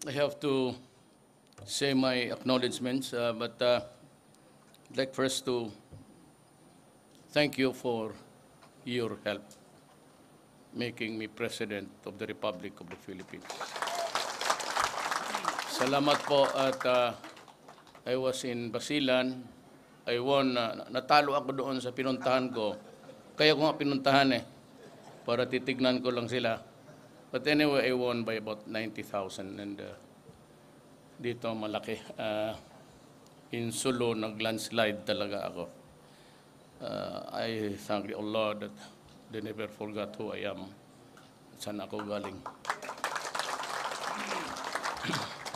I have to say my acknowledgements, but I'd like first to thank you for your help making me President of the Republic of the Philippines. Salamat po at I was in Basilan. I won, natalo ako doon sa pinuntahan ko. Kaya ko nga pinuntahan para titignan ko lang sila. But anyway, I won by about 90,000 and dito malaki. In Sulu, nag-landslide talaga ako. I thank Allah that they never forgot who I am. Saan ako galing.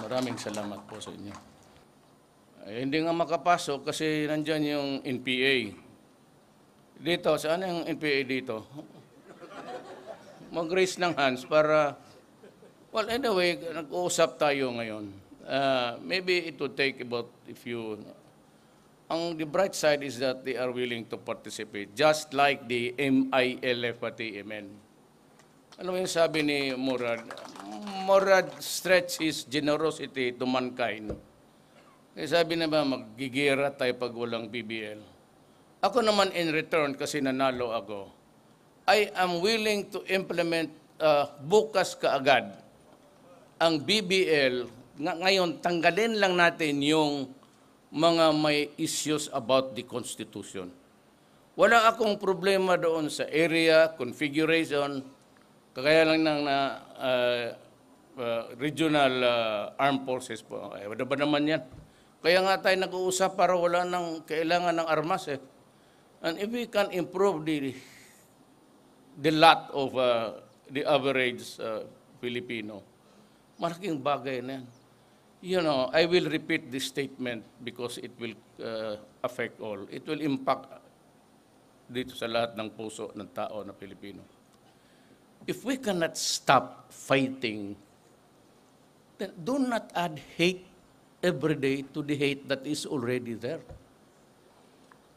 Maraming salamat po sa inyo. Hindi nga makapasok kasi nandyan yung NPA. Dito, saan yung NPA dito? Mag-raise ng hands para, well, anyway, nag-uusap tayo ngayon. Maybe it would take about, if you, the bright side is that they are willing to participate, just like the MILF at TMN. Ano yung sabi ni Murad? Murad stretch his generosity to mankind. Eh, sabi na ba, maggigira tayo pag walang BBL. Ako naman in return, kasi nanalo ako, I am willing to implement bukas kaagad ang BBL. Ngayon, tanggalin lang natin yung mga may issues about the Constitution. Wala akong problema doon sa area, configuration, kagaya lang ng regional armed forces po. Wala ba naman yan? Kaya nga tayo nag-uusap para wala nang kailangan ng armas . And if we can improve the lot of the average Filipino, malaking bagay na yan. You know, I will repeat this statement because it will affect all. It will impact dito sa lahat ng puso ng tao na Pilipino. If we cannot stop fighting, then do not add hate every day to the hate that is already there.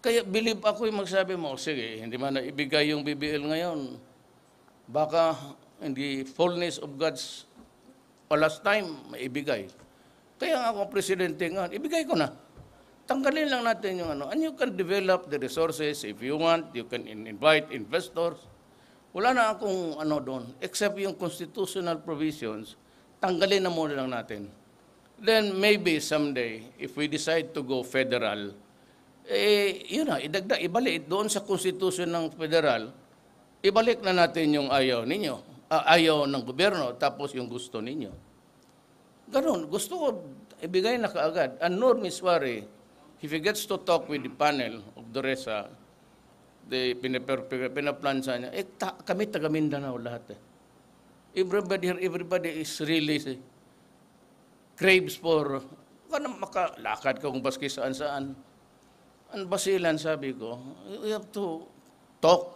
Kaya believe ako yung magsabi mo, sige, hindi man naibigay yung BBL ngayon. Baka in the fullness of God's last time, maibigay. Kaya nga ako presidente nga, ibigay ko na. Tanggalin lang natin yung ano. And you can develop the resources if you want. You can invite investors. Wala na akong ano doon. Except yung constitutional provisions, tanggalin na muna lang natin. Then maybe someday, if we decide to go federal, yun na, ibalik doon sa konstitusyon ng federal, ibalik na natin yung ayaw ninyo, ayaw ng gobyerno, tapos yung gusto ninyo. Ganun, gusto ko ibigay na kaagad. And nor miswari, if he gets to talk with the panel of the RESA, pinaplansa niya, kami taga Mindanao lahat . Everybody is really craves for, makalakad ka kung baski saan-saan. Ang Basilan, sabi ko, we have to talk.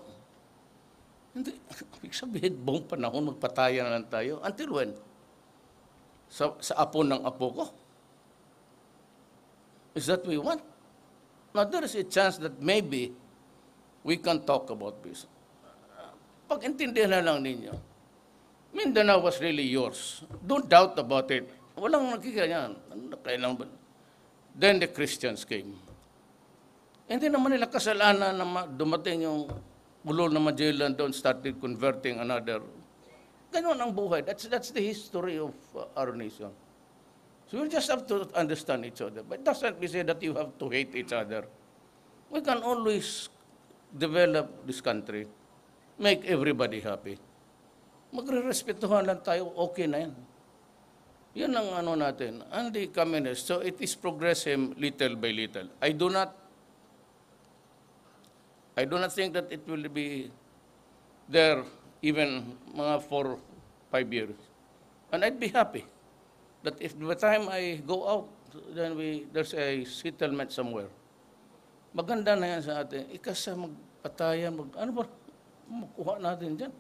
Hindi, ibig sabihin, buong panahon, magpatayan na lang tayo. Until when? Sa apo ng apo ko? Is that we want? Now, there is a chance that maybe we can talk about this. Pag-intindihan na lang ninyo, Mindanao was really yours. Don't doubt about it. Walang nakikita yan. Then the Christians came. Hindi naman nila kasalanan na dumating yung ulol na Magellan doon, started converting another. Ganon ang buhay. That's the history of our nation. So we just have to understand each other. But it doesn't mean that you have to hate each other. We can always develop this country, make everybody happy. Magre-respetuhan lang tayo, okay na yan. Yan ang ano natin. And the communist, so it is progressive little by little. I do not think that it will be there even mga 4-5 years. And I'd be happy that if by the time I go out, then there's a settlement somewhere. Maganda na yan sa atin. Ikasa magpatayan, ano ba, makuha natin dyan.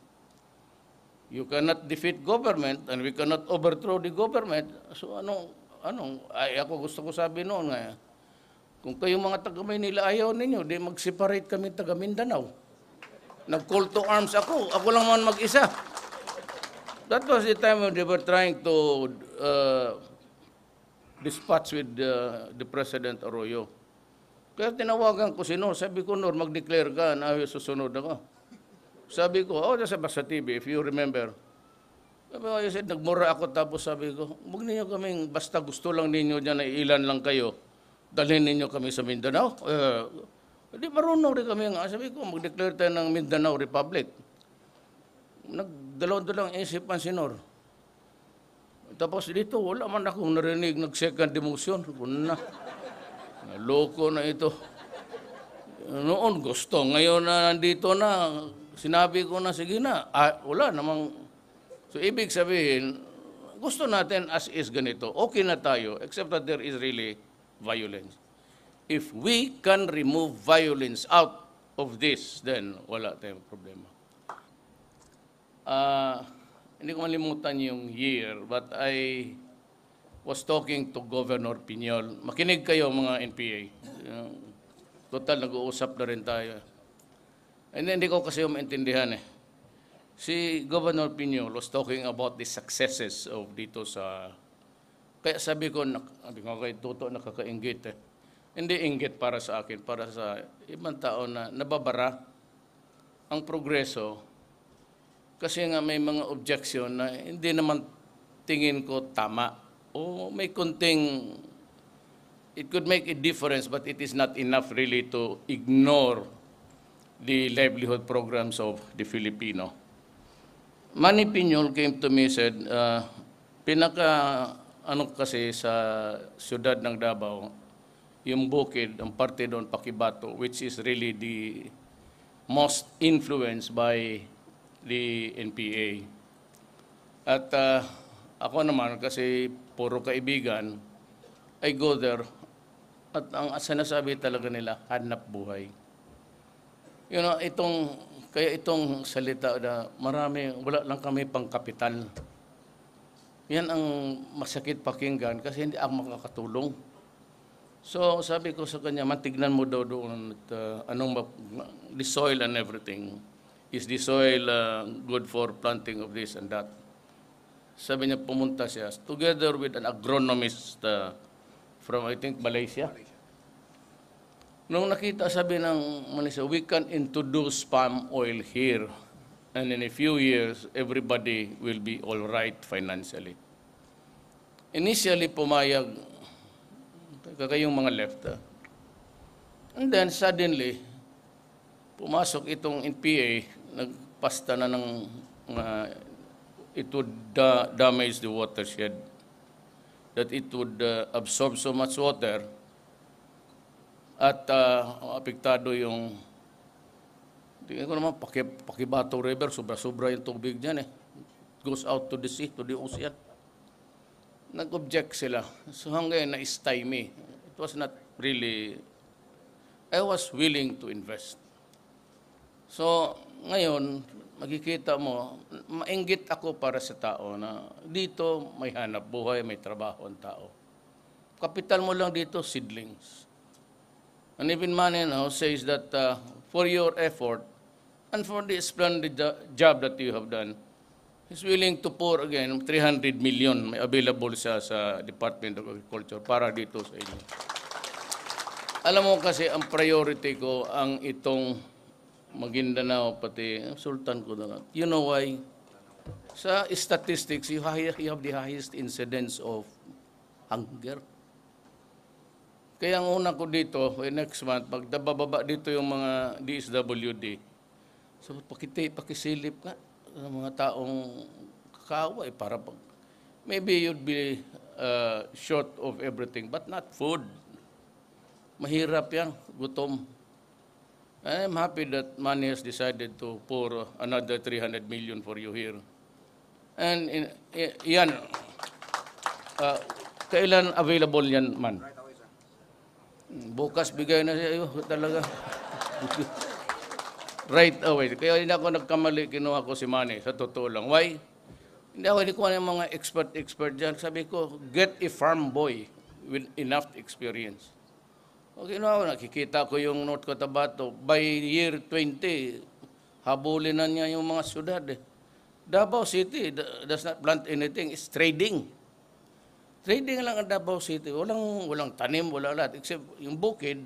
You cannot defeat government and we cannot overthrow the government. So ako gusto ko sabi noon nga, kung kayong mga taga-Maynila ayaw ninyo, di mag-separate kami taga-Mindanao. Nag-call to arms ako lang man mag-isa. That was the time when they were trying to dispatch with the President Arroyo. Kaya tinawagan ko si Nor, sabi ko, Nor, mag-declare ka na susunod ako. Sabi ko, sabi sa TV, if you remember. Sabi ko, I said, nagmura ako, tapos sabi ko, huwag ninyo kaming, basta gusto lang ninyo dyan na ilan lang kayo, dalhin ninyo kami sa Mindanao. Hindi marunong rin kami nga. Sabi ko, mag-declare tayo ng Mindanao Republic. Nagdalaw-dalang isipan si Nor. Tapos dito, wala man akong narinig, nag-second demotion. Kuna na. Loko na ito. Noon gusto. Ngayon na nandito na, sinabi ko na, sige na. Wala namang. So, ibig sabihin, gusto natin as is ganito. Okay na tayo, except that there is really violence. If we can remove violence out of this, then wala tayong problema. Hindi ko malimutan yung year, but I was talking to Governor Piñol. Makinig kayo mga NPA. Total, nag-uusap na rin tayo. And hindi ko kasi maintindihan eh. Si Governor Piñol was talking about the successes of dito sa... Kaya sabi ko kay Tuto, nakakainggit eh. Hindi inggit para sa akin, para sa ibang tao na nababara ang progreso. Kasi nga may mga objection na hindi naman tingin ko tama. O may kunting, it could make a difference, but it is not enough really to ignore the livelihood programs of the Filipino. Manny Piñol came to me and said, kasi sa siyudad ng Davao, yung bukid, ang parte doon, Pakibato, which is really the most influenced by the NPA. At ako naman, kasi puro kaibigan, I go there, at ang sinasabi talaga nila, hanap buhay. You know, kaya itong salita na marami, wala lang kami pang kapital. Yan ang masakit pakinggan kasi hindi ako makakatulong. So sabi ko sa kanya, matignan mo daw doon the soil and everything. Is the soil good for planting of this and that? Sabi niya, pumunta siya together with an agronomist from, I think, Malaysia. Nung nakita, sabi ng Malaysia, we can introduce palm oil here. And in a few years, everybody will be all right financially. Initially, pumayag kayong mga left. And then, suddenly, pumasok itong NPA, nagpasta na ng it would damage the watershed, that it would absorb so much water at apektado yung, tingin ko naman, Pakibato River, sobra-sobra yung tubig dyan eh. It goes out to the sea, to the ocean. Nag-object sila. So hanggang na-stymie. It was not really, I was willing to invest. So ngayon, makikita mo, mainggit ako para sa tao na dito may hanap buhay, may trabaho ang tao. Kapital mo lang dito, seedlings. And even Manny now says that for your effort and for the splendid job that you have done, he's willing to pour again 300 million may available siya sa Department of Agriculture para dito sa inyo. Alam mo kasi ang priority ko ang itong Maguindanao, pati Sultan Kudarat. You know why? Sa statistics, you have the highest incidence of hunger. Kaya ang una ko dito, next month, pag bababa dito yung mga DSWD, so pakisilip ka ng mga taong kakaway para maybe you'd be short of everything, but not food. Mahirap yan, gutom. I'm happy that Manny has decided to pour another 300 million for you here. And yan, kailan available yan, man? Bukas bigay na siya, talaga. Right away. Kaya hindi ako nagkamali, kinuha ko si Manny, sa totoo lang. Why? Hindi ko yung mga expert dyan. Sabi ko, get a farm boy with enough experience. Okay, nakikita ko yung North Cotabato. By year 20, habulin na niya yung mga syudad. Davao City does not plant anything. It's trading. Trading lang ang Davao City. Walang tanim, wala lahat. Except yung bukid,